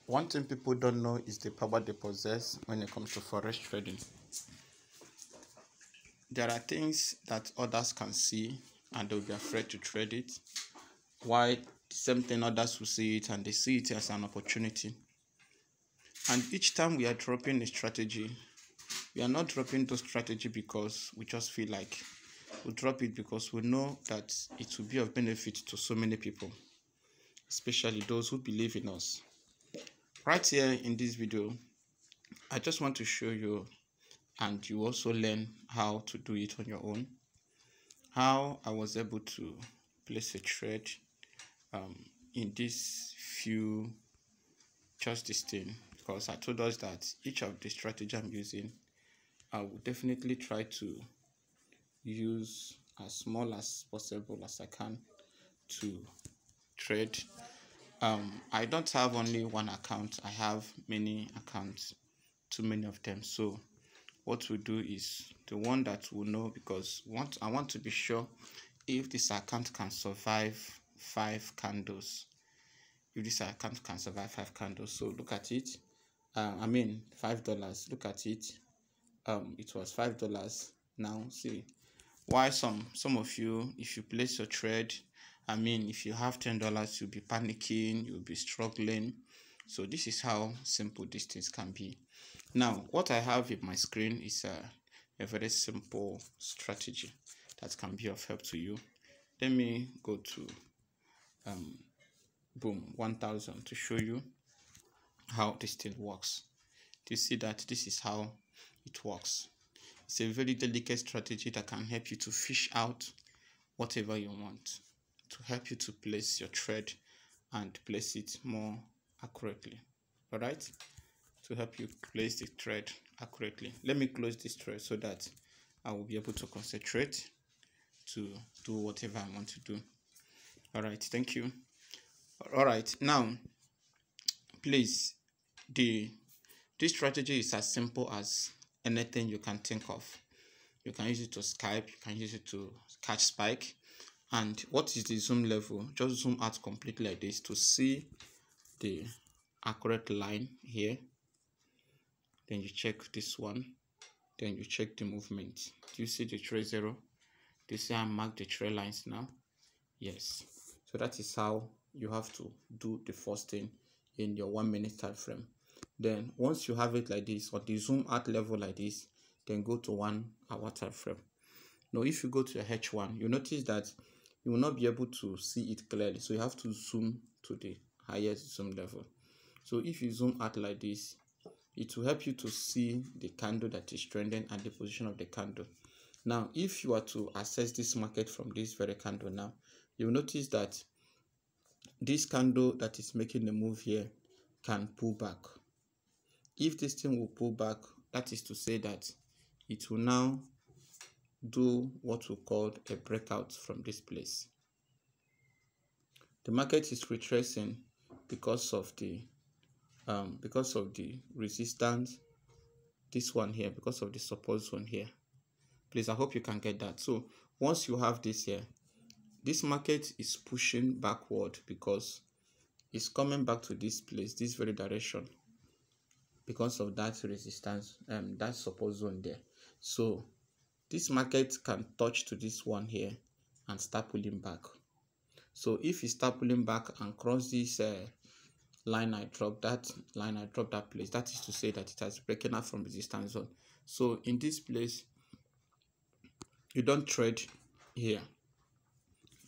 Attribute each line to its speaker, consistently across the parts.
Speaker 1: One thing people don't know is the power they possess when it comes to forex trading. There are things that others can see and they'll be afraid to trade it. Why the same thing others will see it and they see it as an opportunity. And each time we are dropping a strategy, we are not dropping those strategy because we just feel like. We drop it because we know that it will be of benefit to so many people, especially those who believe in us. Right here in this video, I just want to show you, and you also learn how to do it on your own, how I was able to place a trade in this few, just this thing, because I told us that each of the strategy I'm using, I will definitely try to use as small as possible as I can to trade. I don't have only one account, I have many accounts, too many of them. So what we do is the one that we know, because I want to be sure if this account can survive 5 candles. If this account can survive 5 candles, so look at it. I mean $5. Look at it. It was $5. Now see why some of you, if you place your trade, I mean if you have $10, you'll be panicking, you'll be struggling. So this is how simple these things can be. Now what I have in my screen is a very simple strategy that can be of help to you. Let me go to boom 1000 to show you how this thing works. Do you see that this is how it works? It's a very delicate strategy that can help you to fish out whatever you want, to help you to place your trade and place it more accurately. All right, to help you place the trade accurately. Let me close this trade so that I will be able to concentrate to do whatever I want to do. All right, thank you. All right, now please, this strategy is as simple as anything you can think of. You can use it to scalp, you can use it to catch spike. And what is the zoom level? Just zoom out completely like this to see the accurate line here. Then you check this one, then you check the movement. Do you see the trade zero? Do you see I mark the trade lines now? Yes. So that is how you have to do the first thing in your 1 minute time frame. Then once you have it like this, or the zoom out level like this, then go to 1 hour time frame. Now if you go to your H1, you notice that you will not be able to see it clearly, so you have to zoom to the highest zoom level. So if you zoom out like this, it will help you to see the candle that is trending and the position of the candle. Now if you are to assess this market from this very candle, now you will notice that this candle that is making the move here can pull back. If this thing will pull back, that is to say that it will now do what we call a breakout from this place. The market is retracing because of the resistance, this one here, because of the support zone here. Please, I hope you can get that. So once you have this here, this market is pushing backward because it's coming back to this place, this very direction, because of that resistance, that support zone there. So this market can touch to this one here and start pulling back. So if you start pulling back and cross this line I dropped, that place, that is to say that it has broken out from resistance zone. So in this place, you don't trade here.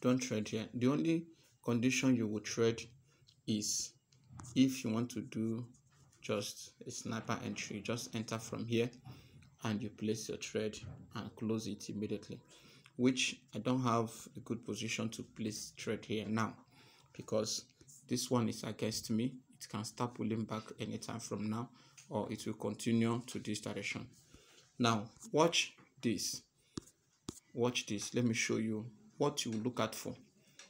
Speaker 1: Don't trade here. The only condition you will trade is if you want to do just a sniper entry. Just enter from here and you place your trade and close it immediately, which I don't have a good position to place trade here now because this one is against me. It can start pulling back anytime from now, or it will continue to this direction. Now watch this. Watch this. Let me show you what you look out for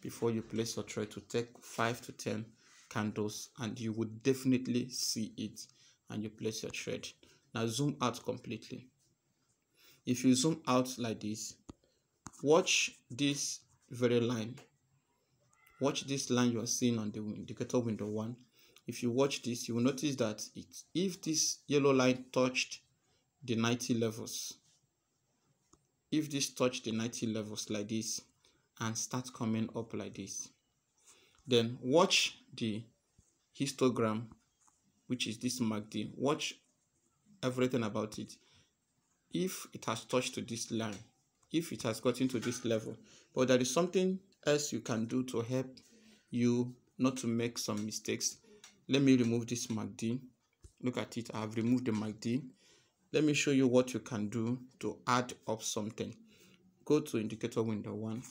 Speaker 1: before you place your trade to take 5 to 10 candles, and you would definitely see it and you place your trade. Now zoom out completely. If you zoom out like this, watch this very line. Watch this line you are seeing on the indicator window 1. if you watch this, you will notice that if this yellow line touched the 90 levels, if this touched the 90 levels like this and start coming up like this, then watch the histogram, which is this MACD. Watch everything about it. If it has touched to this line, if it has gotten to this level, but there is something else you can do to help you not to make some mistakes. Let me remove this MACD. Look at it. I have removed the MACD. Let me show you what you can do to add up something. Go to indicator window 1,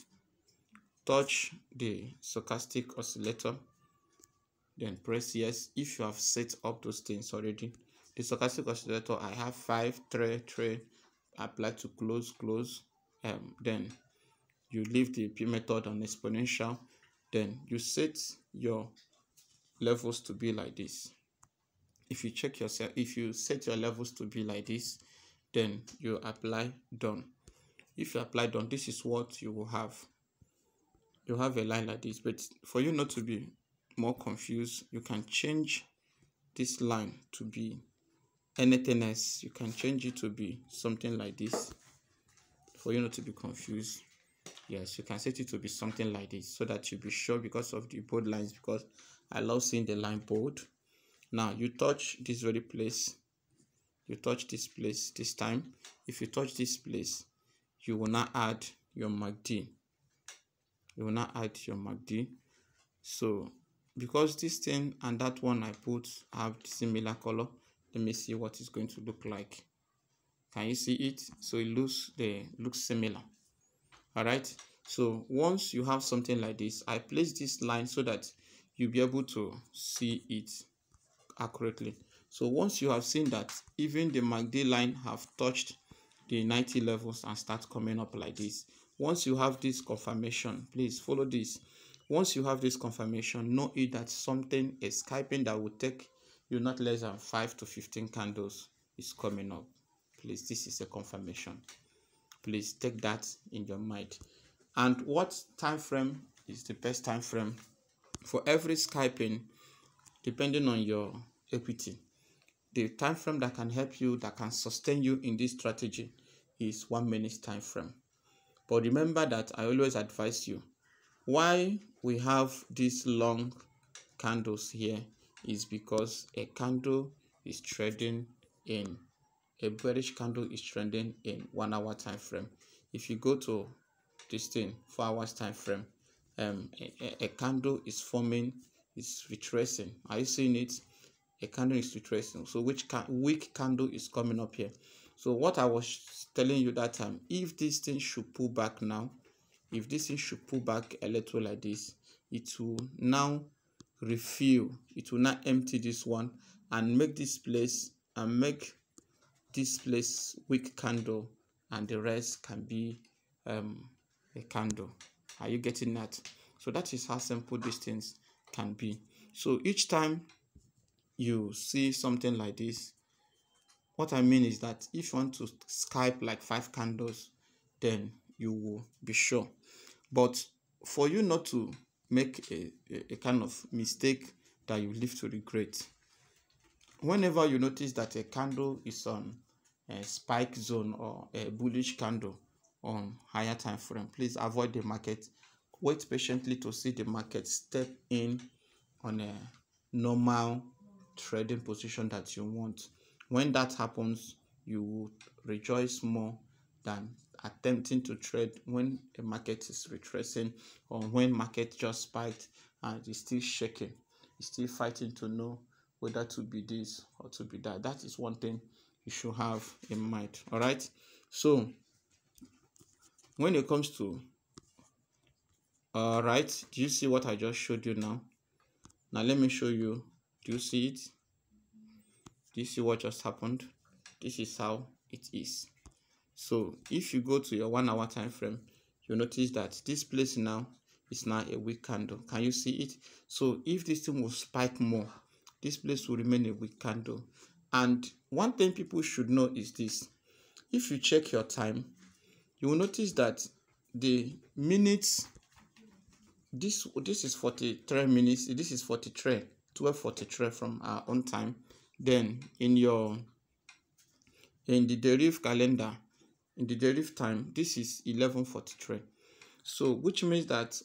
Speaker 1: touch the stochastic oscillator, then press yes if you have set up those things already. The stochastic oscillator, I have 5 3 apply to close. Then you leave the P method on exponential. Then you set your levels to be like this. If you check yourself, if you set your levels to be like this, then you apply done. If you apply done, this is what you will have. You have a line like this, but for you not to be more confused, you can change this line to be anything else. You can change it to be something like this for you not to be confused. Yes, you can set it to be something like this so that you'll be sure because of the bold lines, because I love seeing the line bold. Now you touch this very place, you touch this place this time. If you touch this place, you will not add your MACD. You will not add your MACD. So because this thing and that one I put have similar color, let me see what it's going to look like. Can you see it? So it looks similar. All right. So once you have something like this, I place this line so that you'll be able to see it accurately. So once you have seen that even the MACD line have touched the 90 levels and start coming up like this, once you have this confirmation, please follow this. Once you have this confirmation, know it that something is scalping that will take you not less than 5 to 15 candles is coming up. Please, this is a confirmation. Please take that in your mind. And what time frame is the best time frame for every scalping? Depending on your equity, the time frame that can help you, that can sustain you in this strategy, is 1 minute time frame. But remember that I always advise you, why we have these long candles here is because a candle is trading in, a bearish candle is trending in 1 hour time frame. If you go to this thing 4 hours time frame, a candle is forming, is retracing. Are you seeing it? A candle is retracing. So which weak candle is coming up here? So what I was telling you that time, if this thing should pull back now, if this thing should pull back a little like this, it will now refill, it will now empty this one and make this place, and make this place weak candle, and the rest can be a candle. Are you getting that? So that is how simple these things can be. So each time you see something like this, what I mean is that if you want to scalp like 5 candles, then you will be sure. But for you not to make a kind of mistake that you live to regret, whenever you notice that a candle is on a spike zone or a bullish candle on higher time frame, please avoid the market. Wait patiently to see the market step in on a normal trading position that you want. When that happens, you will rejoice more than attempting to trade when the market is retracing, or when market just spiked and it's still shaking. It's still fighting to know whether to be this or to be that. That is one thing you should have in mind. All right. So when it comes to, all right, do you see what I just showed you now? Now let me show you. Do you see it? Do you see what just happened? This is how it is. So if you go to your 1 hour time frame, you notice that this place now is now a weak candle. Can you see it? So if this thing will spike more, this place will remain a weak candle. And one thing people should know is this: if you check your time, you will notice that the minutes, this is 43 minutes, this is 43 12:43 from our own time. Then in the derivative calendar, in the derivative time, this is 11:43. So which means that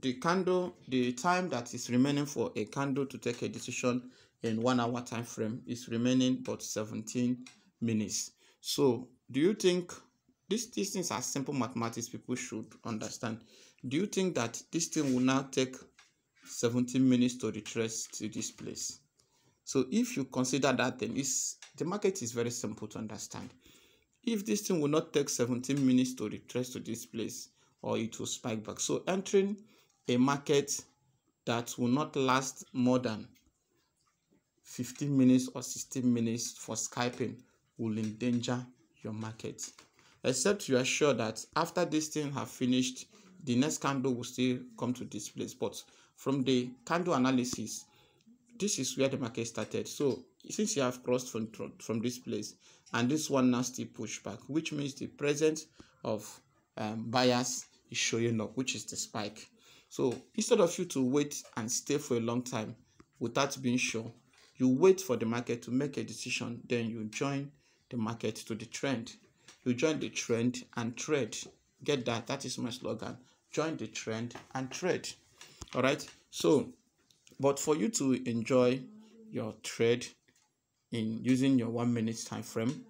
Speaker 1: the time that is remaining for a candle to take a decision in 1 hour time frame is remaining but 17 minutes. So do you think these things are simple mathematics people should understand? Do you think that this thing will now take 17 minutes to retrace to this place? So if you consider that, then the market is very simple to understand. If this thing will not take 17 minutes to retrace to this place, or it will spike back. So entering a market that will not last more than 15 minutes or 16 minutes for scalping will endanger your market. Except you are sure that after this thing have finished, the next candle will still come to this place. But from the candle analysis, this is where the market started. So since you have crossed from this place, and this one now still push back, which means the presence of buyers is showing up, which is the spike. So instead of you to wait and stay for a long time without being sure, you wait for the market to make a decision, then you join the market to the trend. You join the trend and trade. Get that? That is my slogan. Join the trend and trade. All right. So, but for you to enjoy your trade in using your 1 minute time frame,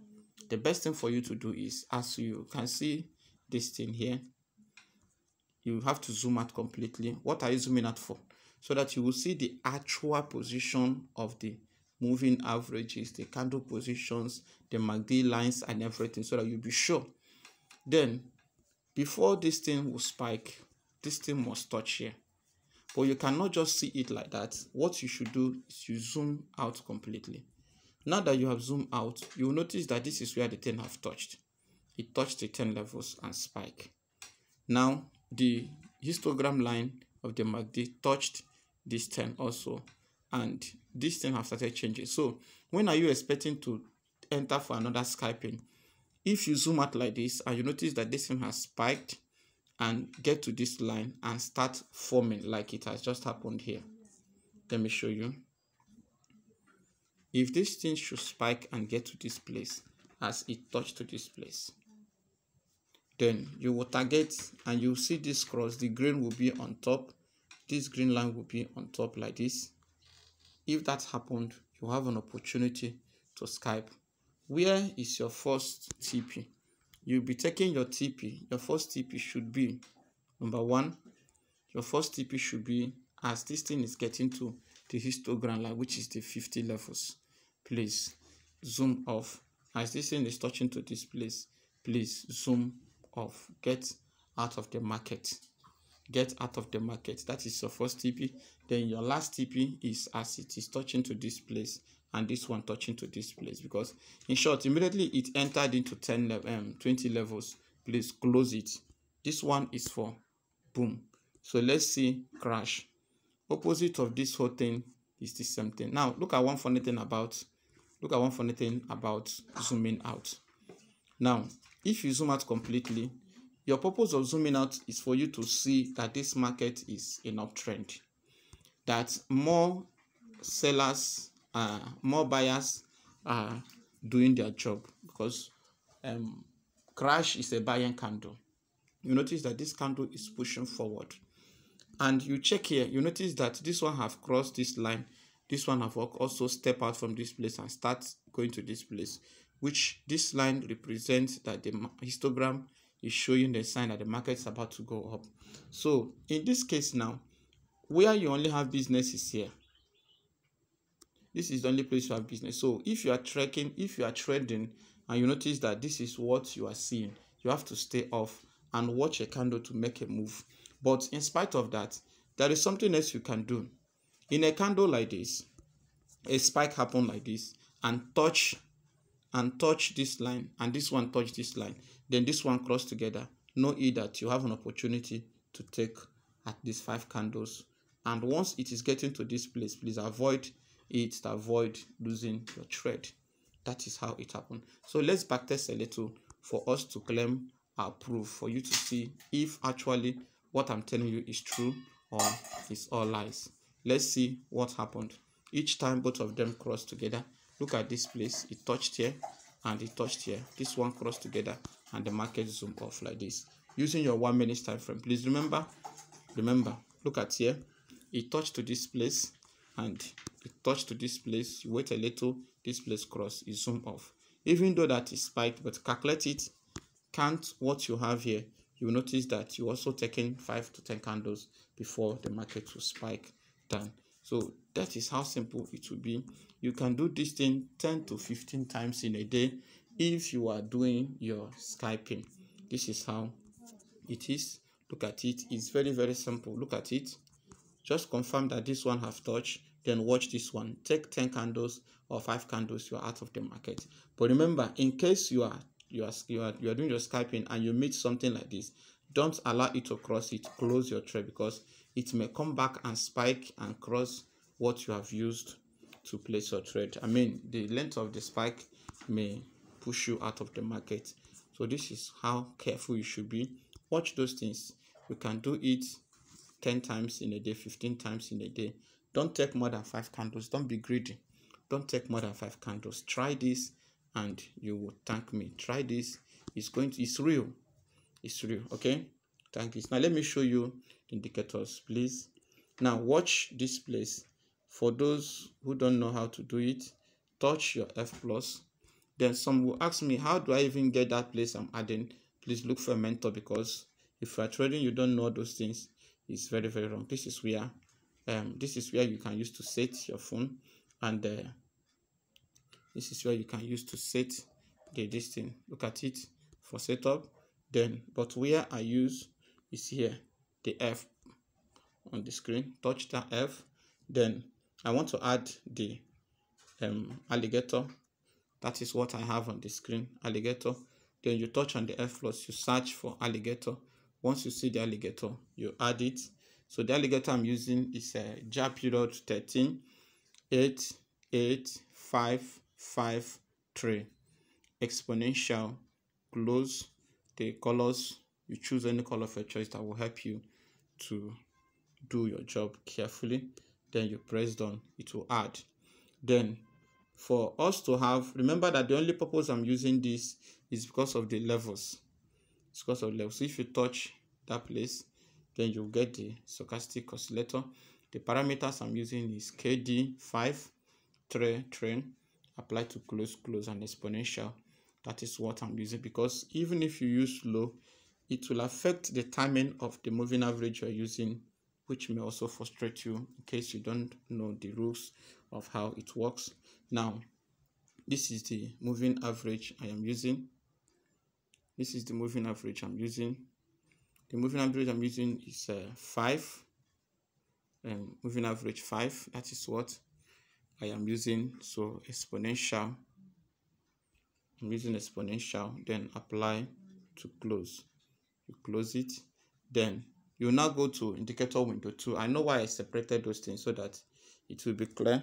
Speaker 1: the best thing for you to do is, as you can see this thing here, you have to zoom out completely. What are you zooming out for? So that you will see the actual position of the moving averages, the candle positions, the MACD lines and everything, so that you'll be sure. Then before this thing will spike, this thing must touch here. But you cannot just see it like that. What you should do is you zoom out completely. Now that you have zoomed out, you will notice that this is where the 10 have touched. It touched the 10 levels and spike. Now the histogram line of the MACD touched this 10 also, and this 10 have started changing. So when are you expecting to enter for another scalping? If you zoom out like this and you notice that this thing has spiked and get to this line and start forming like it has just happened here. Let me show you. If this thing should spike and get to this place as it touched to this place, then you will target and you see this cross. The green will be on top. This green line will be on top like this. If that happened, you have an opportunity to scalp. Where is your first TP? You'll be taking your TP. Your first TP should be, number one, your first TP should be as this thing is getting to the histogram line, which is the 50 levels. Please zoom off. As this thing is touching to this place, please zoom off. Get out of the market. Get out of the market. That is your first TP. Then your last TP is as it is touching to this place and this one touching to this place, because in short, immediately it entered into 20 levels. Please close it. This one is for boom. So let's see crash. Opposite of this whole thing is the same thing. Now look at one funny thing about zooming out. Now if you zoom out completely, your purpose of zooming out is for you to see that this market is in uptrend, that more sellers, more buyers are doing their job, because crash is a buying candle. You notice that this candle is pushing forward, and you check here, you notice that this one have crossed this line, this one have also step out from this place and start going to this place, which this line represents that the histogram is showing the sign that the market is about to go up. So in this case now, where you only have business is here. This is the only place you have business. So if you are trading and you notice that this is what you are seeing, you have to stay off and watch a candle to make a move. But in spite of that, there is something else you can do. In a candle like this, a spike happen like this and touch this line, and this one touch this line, then this one cross together. Know that you have an opportunity to take at least 5 candles, and once it is getting to this place, please avoid it to avoid losing your trade. That is how it happened. So let's backtest a little for us to claim our proof, for you to see if actually what I'm telling you is true or is all lies. Let's see what happened. each time both of them cross together, look at this place, it touched here and it touched here, this one crossed together and the market zoom off like this using your 1 minute time frame. Please remember, look at here, it touched to this place and it touched to this place, you wait a little, this place cross, it zoom off. Even though that is spiked, but calculate it, count what you have here, you will notice that you also taking 5 to 10 candles before the market will spike down. So that is how simple it will be. You can do this thing 10 to 15 times in a day if you are doing your scalping. This is how it is. Look at it. It's very, very simple. Look at it. Just confirm that this one have touched, then watch this one. Take 10 candles or 5 candles, you are out of the market. But remember, in case you are doing your scalping and you meet something like this, don't allow it to cross it. Close your trade because it may come back and spike and cross what you have used to place your trade. I mean, the length of the spike may push you out of the market. So this is how careful you should be. Watch those things. You can do it 10 times in a day, 15 times in a day. Don't take more than 5 candles. Don't be greedy. Don't take more than 5 candles. Try this and you will thank me. Try this. It's real. It's real. Okay? Thank you. Now let me show you the indicators, please. Now watch this place. For those who don't know how to do it, touch your F plus. Then some will ask me, how do I even get that place I'm adding? Please look for a mentor, because if you are trading, you don't know those things. It's very, very wrong. This is where you can use to set your phone, and this is where you can use to set this thing. Look at it for setup. Then, but where I use is here, the F on the screen. Touch that F. Then I want to add the alligator. That is what I have on the screen, alligator. Then you touch on the F plus, you search for alligator. Once you see the alligator, you add it. So the alligator I'm using is a jar period 13 8 8 5 5 3 exponential close. The colors, you choose any color of your choice that will help you to do your job carefully. Then you press done, it will add. Then for us to have, remember that the only purpose I'm using this is because of the levels. It's because of levels. So if you touch that place, then you'll get the stochastic oscillator. The parameters I'm using is KD5 train apply to close and exponential. That is what I'm using, because even if you use low, it will affect the timing of the moving average you're using, which may also frustrate you in case you don't know the rules of how it works. Now, this is the moving average I am using. This is the moving average I'm using. The moving average I'm using is 5. Moving average 5. That is what I am using. So exponential. I'm using exponential. Then apply to close. You close it. Then you now go to indicator window 2. I know why I separated those things so that it will be clear.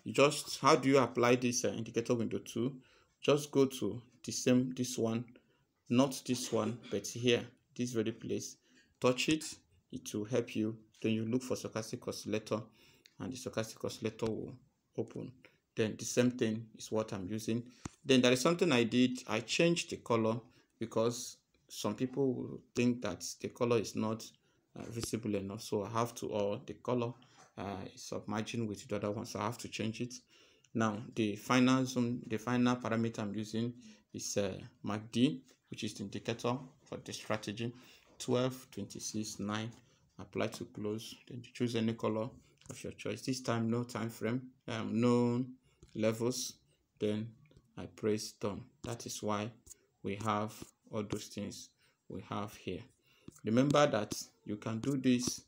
Speaker 1: You just, how do you apply this indicator window 2? Just go to this one, not this one, but here, this very place. Touch it, it will help you. Then you look for stochastic oscillator, and the stochastic oscillator will open. Then the same thing is what I'm using. Then there is something I did. I changed the color because some people will think that the color is not visible enough, so I have to, or the color is submerging with the other one, so I have to change it. Now the final zoom, the final parameter I'm using is MACD, which is the indicator for the strategy. 12 26 9. Apply to close. Then you choose any color of your choice. This time no time frame, no levels. Then I press done. That is why we have all those things we have here. Remember that you can do this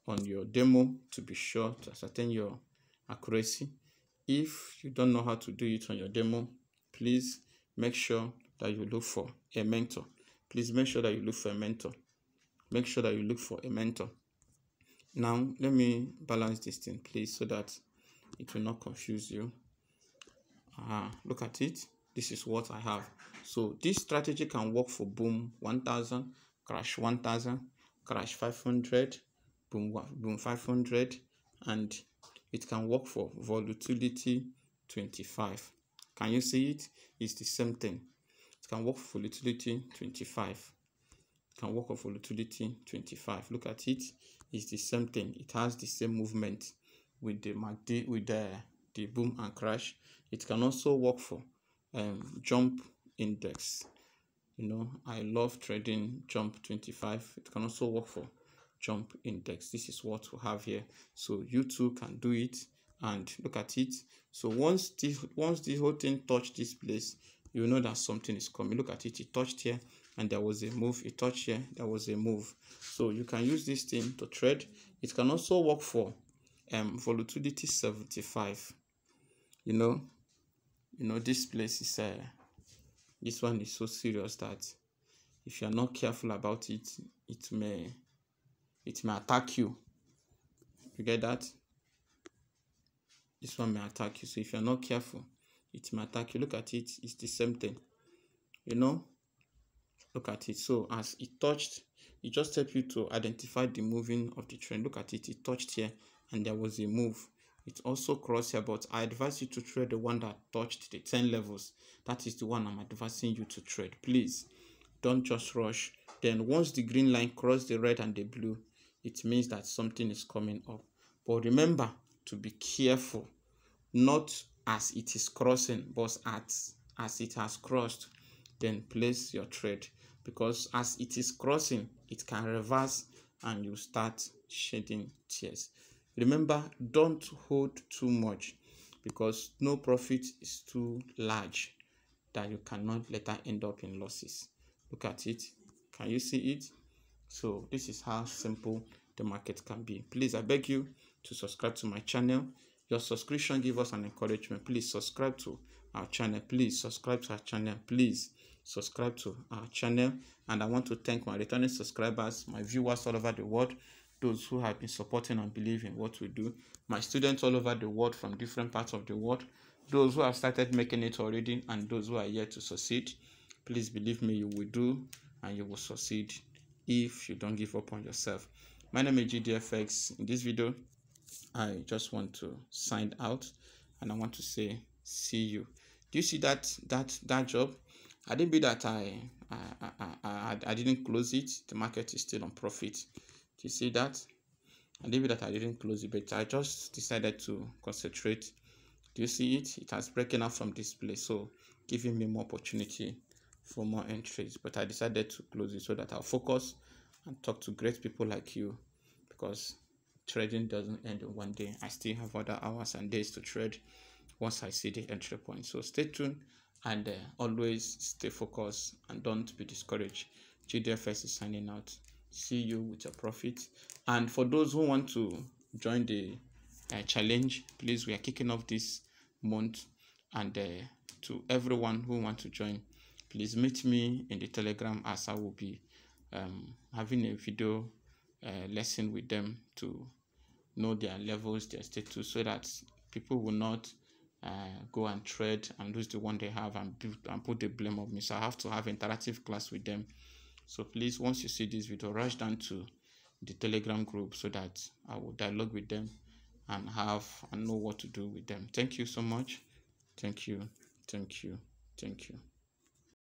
Speaker 1: on your demo to be sure to ascertain your accuracy. If you don't know how to do it on your demo, please make sure that you look for a mentor. Please make sure that you look for a mentor. Make sure that you look for a mentor. Now, let me balance this thing, please, so that it will not confuse you. Look at it. This is what I have. So this strategy can work for boom 1000, crash 1000, crash 500, boom 500, and it can work for volatility 25. Can you see it? It's the same thing. It can work for volatility 25. It can work for volatility 25. Look at it. It's the same thing. It has the same movement with the MACD, with the boom and crash. It can also work for jump index. You know, I love trading jump 25. It can also work for jump index. This is what we have here. So you too can do it, and look at it. So once the whole thing touched this place, you know that something is coming. Look at it. It touched here and there was a move. It touched here, there was a move. So you can use this thing to trade. It can also work for volatility 75. You know this place is this one is so serious that if you are not careful about it, it may attack you. You get that? This one may attack you. So if you're not careful, it may attack you. Look at it. It's the same thing. You know? Look at it. So as it touched, it just helps you to identify the moving of the trend. Look at it. It touched here and there was a move. It also crossed here, but I advise you to trade the one that touched the 10 levels. That is the one I'm advising you to trade. Please don't just rush. Then once the green line crosses the red and the blue, it means that something is coming up. But remember to be careful, not as it is crossing, but as it has crossed, then place your trade, because as it is crossing, it can reverse and you start shedding tears. Remember, don't hold too much, because no profit is too large that you cannot later end up in losses. Look at it. Can you see it? So this is how simple the market can be. Please, I beg you to subscribe to my channel. Your subscription gives us an encouragement. Please subscribe to our channel. Please subscribe to our channel. Please subscribe to our channel. And I want to thank my returning subscribers, my viewers all over the world, those who have been supporting and believing in what we do, my students all over the world from different parts of the world, those who have started making it already, and those who are yet to succeed. Please believe me, you will do and you will succeed if you don't give up on yourself. My name is GDFX. In this video, I just want to sign out and I want to say see you. Do you see that job? I didn't be that I didn't close it. The market is still on profit. Do you see that? I didn't be that I didn't close it, but I just decided to concentrate. Do you see it? It has broken out from this place, so giving me more opportunity for more entries. But I decided to close it so that I'll focus and talk to great people like you, because trading doesn't end in one day. I still have other hours and days to trade once I see the entry point. So stay tuned and always stay focused and don't be discouraged. GDFX is signing out. See you with your profit. And for those who want to join the challenge, please, we are kicking off this month, and to everyone who wants to join, please meet me in the Telegram, as I will be having a video lesson with them to know their levels, their status, so that people will not go and trade and lose the one they have and put the blame on me. So I have to have interactive class with them. So please, once you see this video, rush down to the Telegram group so that I will dialogue with them and know what to do with them. Thank you so much. Thank you. Thank you. Thank you.